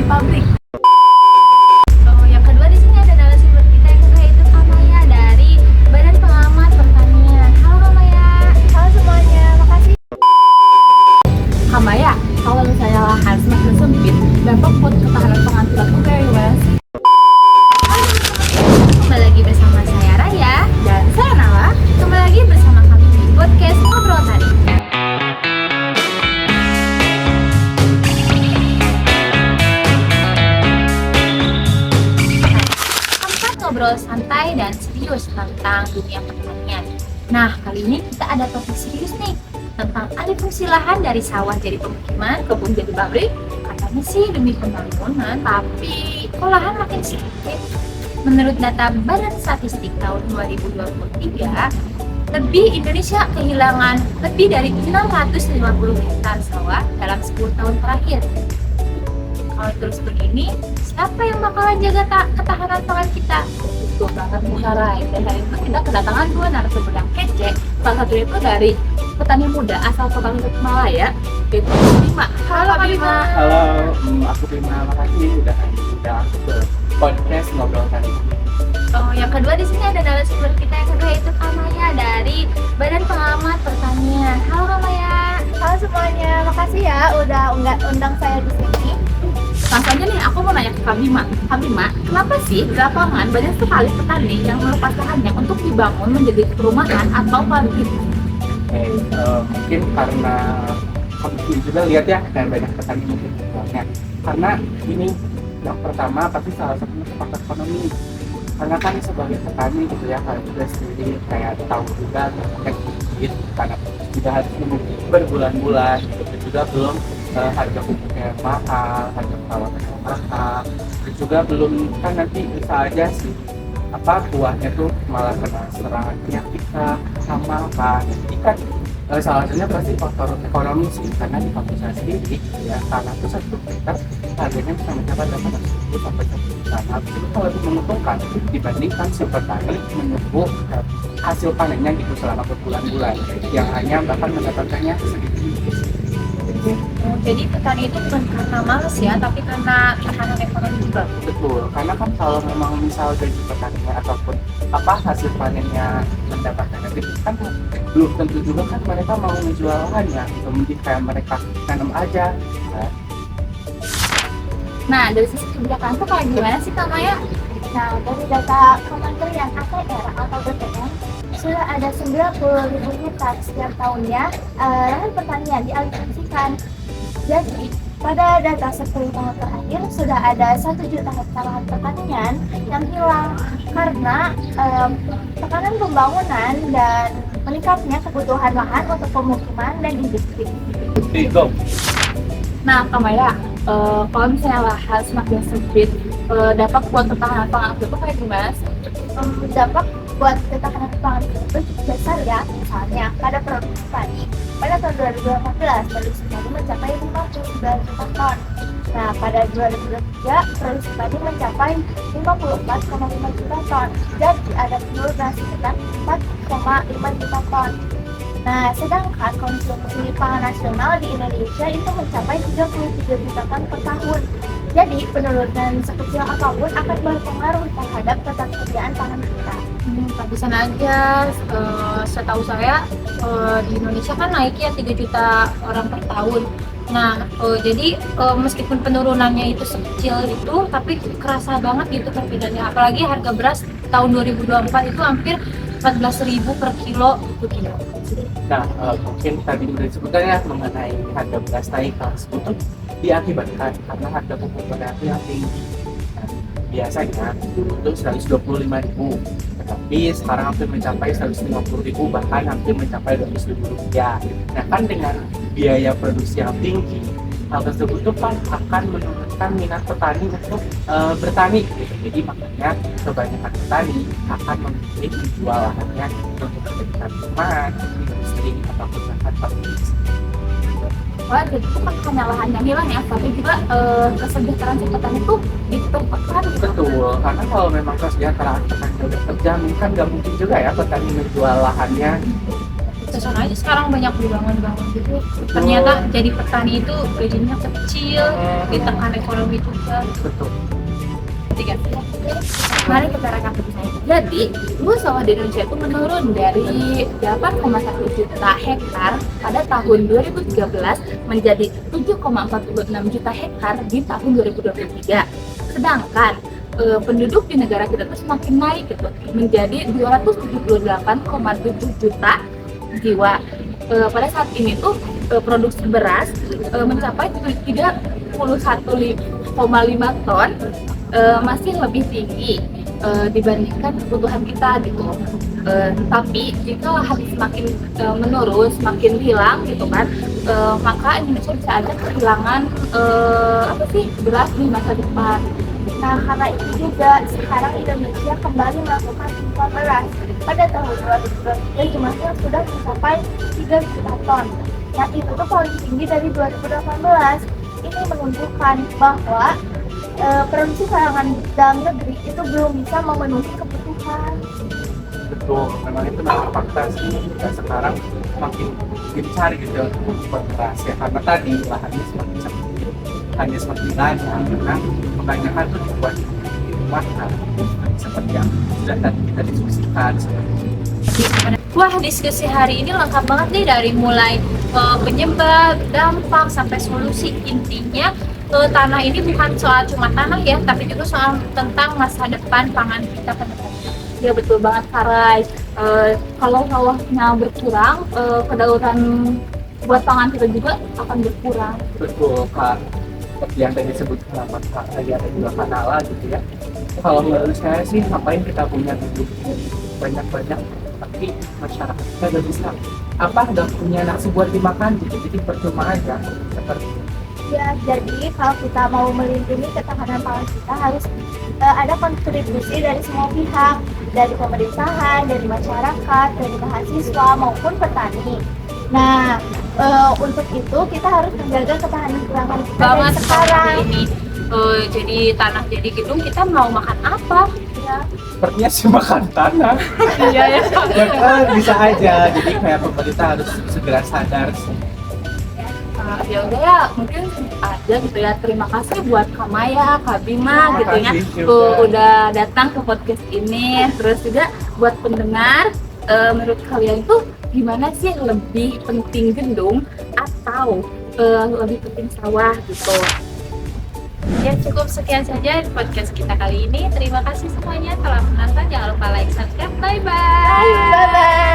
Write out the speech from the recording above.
pabrik. Yang kedua di sini ada narasumber kita yang kedua yaitu Kamaya dari Badan Pengamat Pertanian. Halo Kamaya. Halo semuanya, makasih. Kamaya, kalau misalnya lahan semakin sempit, dampak buat ketahanan pangan kita tuh kayak gimana sih? Kembali lagi bersama saya Raya dan saya Nala. Kembali lagi bersama kami di podcast Ngobrol Tani. Tempat ngobrol santai dan serius tentang dunia pertanian. Nah, kali ini kita ada topik serius nih tentang alih fungsi lahan dari sawah jadi pemukiman, kebun jadi pabrik. Katanya sih demi pembangunan, tapi kok lahan makin sedikit. Menurut data Badan Statistik tahun 2023, Indonesia kehilangan lebih dari 650 hektar sawah dalam 10 tahun terakhir. Kalau terus begini, siapa yang bakalan jaga ketahanan pangan kita? Betul banget Musarai. Dan hari itu kita kedatangan dua narasumber yang kece. Salah satunya itu dari petani muda asal Kota Malaya, yaitu Bima. Halo Pak Bima. Halo, aku Bima. Makasih udah ke podcast Ngobrol Tani. Yang kedua di sini ada narasumber kita yang kedua yaitu Kamaya dari Badan Pengamat Pertanian. Halo Kamaya. Halo semuanya, makasih ya udah undang saya di sini. Langsung aja nih, aku mau nanya ke Kak Bima. Kak Bima, kenapa sih di lapangan banyak sekali petani yang melepas lahannya untuk dibangun menjadi perumahan atau pabrik? Mungkin karena kamu juga lihat ya, dan banyak petani mungkin jualnya. Karena ini yang pertama pasti salah satunya faktor ekonomi. Karena kan sebagai petani gitu ya, kalian juga sendiri kayak tahu juga kan duit karena juga harus menunggu berbulan-bulan gitu. Dan juga belum harga pupuknya mahal, harga perawatannya mahal, dan juga belum kan nanti bisa aja sih buahnya tuh malah kena serangan penyakit sama kan. Jadi kan salah satunya pasti faktor ekonomi sih, karena di kampus saya sendiri ya tanah itu 1 hektar harganya bisa mencapai 810 sampai 1 juta. Nah, itu kalau lebih menguntungkan dibandingkan si petani menunggu hasil panennya gitu selama berbulan-bulan yang hanya bahkan mendapatkannya sedikit. Jadi petani itu bukan karena malas ya, tapi karena tekanan ekonomi juga. Betul, karena kan kalau memang misal dari petaninya ataupun hasil panennya mendapatkan lebih kan belum tentu juga kan mereka mau menjual lahannya, gitu. Mending kayak mereka tanam aja. Nah, dari sisi kebijakan itu kayak gimana sih Kak Maya? Nah, dari data Kementerian ATR atau BPN, sudah ada 90.000 hektar setiap tahunnya lahan pertanian dialihfungsikan. Jadi, pada data 10 tahun terakhir sudah ada 1 juta hektar lahan pertanian yang hilang karena tekanan pembangunan dan meningkatnya kebutuhan lahan untuk pemukiman dan industri. Go. Nah, Kak Maya, kalau misalnya lahan semakin sempit, dampak buat ketahanan pangan itu kayak gimana sih? Dampak buat ketahanan pangan itu cukup besar ya. Misalnya pada produksi padi pada tahun 2018 produksi padi mencapai 59 juta ton. Nah, pada 2023 produksi padi mencapai 54,5 juta ton. Jadi ada penurunan sekitar 4,5 juta ton. Nah, sedangkan konsumsi pangan nasional di Indonesia itu mencapai 33 juta ton per tahun. Jadi, penurunan sekecil apapun akan berpengaruh terhadap ketersediaan pangan kita. Bisa aja, setahu saya di Indonesia kan naiknya 3 juta orang per tahun. Nah, jadi meskipun penurunannya itu sekecil itu, tapi kerasa banget gitu perbedaannya. Apalagi harga beras tahun 2024 itu hampir 14.000 per kilo. Nah, mungkin tadi udah disebutkan ya mengenai harga beras naik tersebut diakibatkan karena harga pupuk beras yang tinggi. Nah, biasanya dulu itu 125.000, tetapi sekarang hampir mencapai 150.000, bahkan hampir mencapai 200.000 rupiah. Nah, kan dengan biaya produksi yang tinggi, hal tersebut tuh kan akan menurunkan minat petani untuk bertani gitu. Jadi makanya kebanyakan petani akan memilih menjual lahannya untuk menjadikan perumahan, industri ataupun bahkan pabrik. Wah, jadi itu kan hanya lahan yang hilang ya, tapi juga kesejahteraan si petani itu ditumpahkan gitu. Betul, karena kalau memang kesejahteraan petani udah terjamin kan nggak mungkin juga ya petani menjual lahannya. Kesana aja sekarang banyak bangun gitu. Ternyata jadi petani itu gajinya kecil, ditekan ekonomi juga. Betul. Tiga. Mari kita rekapitulasi. Jadi, luas sawah di Indonesia itu menurun dari 8,1 juta hektar pada tahun 2013 menjadi 7,46 juta hektar di tahun 2023. Sedangkan penduduk di negara kita itu semakin naik gitu, menjadi 278,7 juta jiwa. Pada saat ini tuh produksi beras mencapai 31,5 ton, masih lebih tinggi dibandingkan kebutuhan kita gitu. Tapi jika lahan semakin menurun, semakin hilang gitu kan, maka Indonesia bisa ada kehilangan beras di masa depan. Nah, karena itu juga sekarang Indonesia kembali melakukan impor beras. Pada tahun 2023 jumlahnya sudah mencapai 3 juta ton. Nah, itu tuh paling tinggi dari 2018. Ini menunjukkan bahwa produksi pangan dalam negeri itu belum bisa memenuhi kebutuhan. Betul, memang itu memang fakta sih. Dan sekarang makin gencar gitu untuk impor beras ya, karena tadi lahannya semakin sempit, hanya semakin banyak, karena kebanyakan tuh dibuat di rumah kan, seperti yang sudah tadi kita diskusikan. Wah, diskusi hari ini lengkap banget nih, dari mulai penyebab, dampak, sampai solusi. Intinya tanah ini bukan soal cuma tanah ya, tapi juga soal tentang masa depan pangan kita ke depan. Ya betul banget Karai. Kalau sawahnya berkurang, kedaulatan buat pangan kita juga akan berkurang. Betul Kak, seperti yang tadi disebutkan Kak tadi ada juga Kanala gitu ya. Kalau menurut saya sih, ngapain kita punya hidup banyak-banyak tapi masyarakat kita gak bisa gak punya nasi buat dimakan gitu, jadi percuma aja seperti itu. Ya, jadi kalau kita mau melindungi ketahanan pangan kita harus ada kontribusi dari semua pihak, dari pemerintahan, dari masyarakat, dari mahasiswa maupun petani. Nah, untuk itu kita harus menjaga ketahanan pangan kita dari sekarang. Ini jadi tanah jadi gedung, kita mau makan apa? Ya. Sepertinya sih makan tanah. Iya ya. Ya kan, bisa aja, jadi kayak pemerintah harus segera sadar sih. Ya udah ya, mungkin aja gitu ya. Terima kasih buat Kak Maya, Kak Bima gitu ya, udah datang ke podcast ini. Terus juga buat pendengar, menurut kalian tuh gimana sih, lebih penting gendung atau lebih penting sawah gitu? Ya cukup sekian saja podcast kita kali ini. Terima kasih semuanya telah menonton. Jangan lupa like, subscribe. Bye bye. Bye bye.